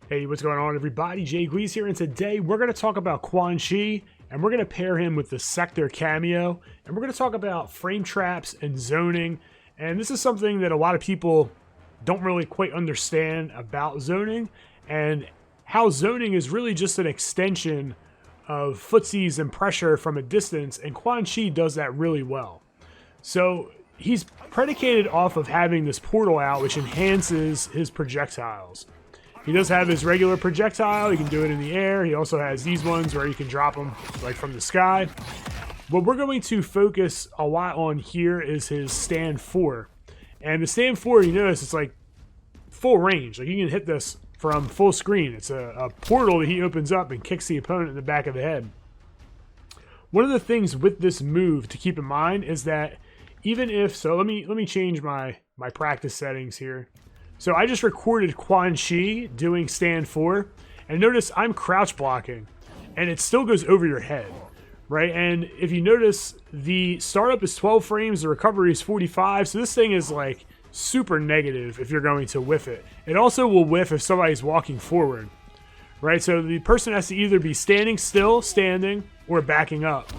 Hey, what's going on, everybody? Jay Gleez here, and today we're going to talk about Quan Chi, and we're going to pair him with the Sektor cameo, and we're going to talk about frame traps and zoning. And this is something that a lot of people don't really quite understand about zoning, and how zoning is really just an extension of footsies and pressure from a distance, and Quan Chi does that really well. So he's predicated off of having this portal out, which enhances his projectiles. He does have his regular projectile. He can do it in the air. He also has these ones where you can drop them like from the sky. What we're going to focus a lot on here is his stand 4. And the stand 4, you notice it's like full range. Like you can hit this from full screen. It's a portal that he opens up and kicks the opponent in the back of the head. One of the things with this move to keep in mind is that even if, so let me change my practice settings here. So I just recorded Quan Chi doing stand 4, and notice I'm crouch blocking, and it still goes over your head, right? And if you notice, the startup is 12 frames, the recovery is 45, so this thing is like super negative if you're going to whiff it. It also will whiff if somebody's walking forward, right? So the person has to either be standing still, standing, or backing up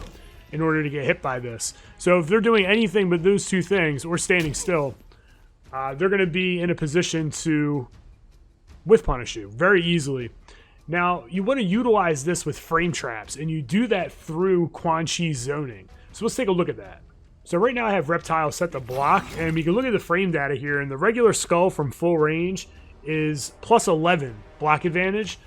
in order to get hit by this. So if they're doing anything but those two things, or standing still, they're going to be in a position to whiff punish you very easily. Now, you want to utilize this with frame traps, and you do that through Quan Chi zoning. So let's take a look at that. So right now I have Reptile set to block, and we can look at the frame data here, and the regular skull from full range is plus 11 block advantage.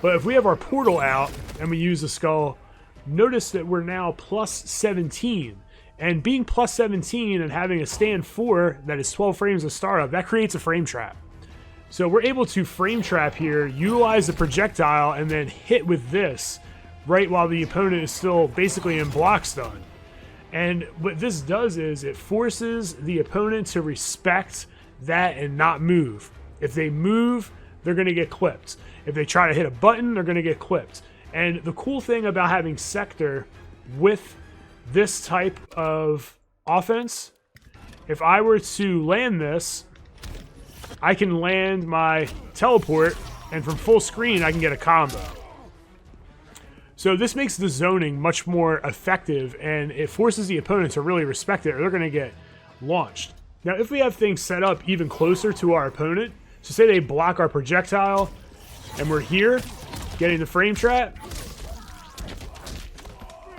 But if we have our portal out and we use the skull, notice that we're now plus 17. And being plus 17 and having a stand 4 that is 12 frames of startup, that creates a frame trap. So we're able to frame trap here, utilize the projectile, and then hit with this right while the opponent is still basically in block stun. And what this does is it forces the opponent to respect that and not move. If they move, they're going to get clipped. If they try to hit a button, they're going to get clipped. And the cool thing about having Sektor with this type of offense, if I were to land this, I can land my teleport, and from full screen I can get a combo. So this makes the zoning much more effective, and it forces the opponent to really respect it, or they're going to get launched. Now if we have things set up even closer to our opponent, so say they block our projectile and we're here getting the frame trap,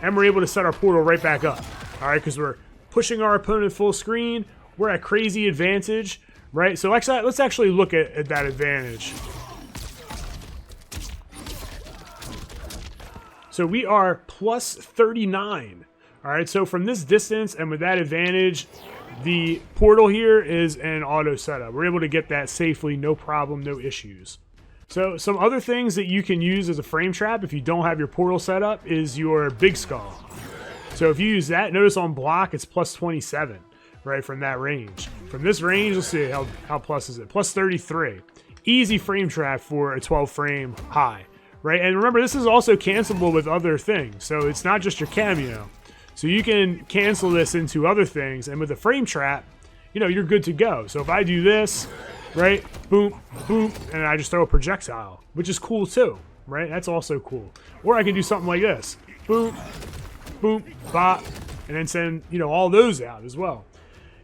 and we're able to set our portal right back up, all right, because we're pushing our opponent full screen. We're at crazy advantage, right? So let's actually look at that advantage. So we are plus 39, all right? So from this distance and with that advantage, the portal here is an auto setup. We're able to get that safely, no problem, no issues. So some other things that you can use as a frame trap if you don't have your portal set up is your big skull. So if you use that, notice on block it's plus 27, right, from that range. From this range, let's see, how plus is it? Plus 33. Easy frame trap for a 12 frame high, right? And remember, this is also cancelable with other things. So it's not just your cameo. So you can cancel this into other things, and with a frame trap, you know, you're good to go. So if I do this, right, boom, boom, and I just throw a projectile, which is cool too, right? That's also cool. Or I can do something like this, boom, boom, bop, and then send, you know, all those out as well.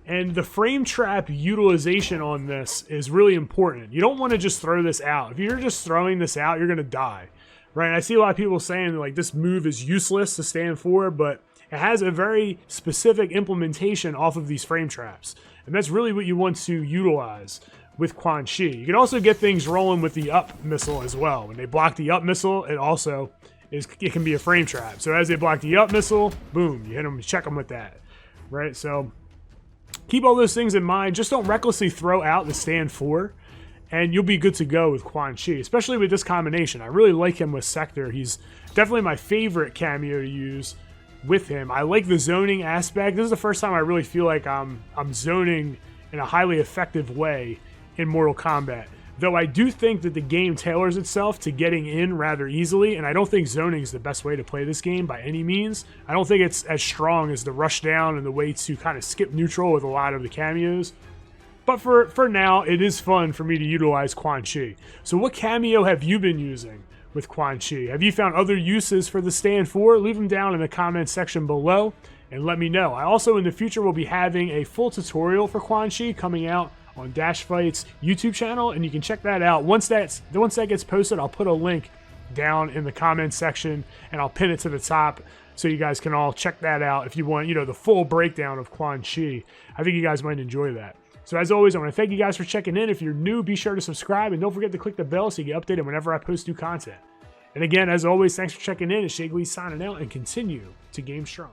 And the frame trap utilization on this is really important. You don't want to just throw this out. If you're just throwing this out, you're going to die, right? And I see a lot of people saying like this move is useless to stand for, but it has a very specific implementation off of these frame traps. And that's really what you want to utilize with Quan Chi. You can also get things rolling with the up missile as well. When they block the up missile, it can be a frame trap. So as they block the up missile, boom, you hit them, you check them with that, right? So keep all those things in mind. Just don't recklessly throw out the stand 4, and you'll be good to go with Quan Chi, especially with this combination. I really like him with Sektor. He's definitely my favorite cameo to use with him. I like the zoning aspect. This is the first time I really feel like I'm zoning in a highly effective way in Mortal Kombat. Though I do think that the game tailors itself to getting in rather easily, and I don't think zoning is the best way to play this game by any means. I don't think it's as strong as the rush down and the way to kind of skip neutral with a lot of the cameos. But for now, it is fun for me to utilize Quan Chi. So what cameo have you been using with Quan Chi? Have you found other uses for the stand 4? Leave them down in the comments section below and let me know. I also in the future will be having a full tutorial for Quan Chi coming out on Dash Fight's YouTube channel, and you can check that out. Once that gets posted, I'll put a link down in the comments section and I'll pin it to the top so you guys can all check that out if you want, the full breakdown of Quan Chi. I think you guys might enjoy that. So as always, I want to thank you guys for checking in. If you're new, be sure to subscribe and don't forget to click the bell so you get updated whenever I post new content. And again, as always, thanks for checking in. It's Gleez signing out, and continue to game strong.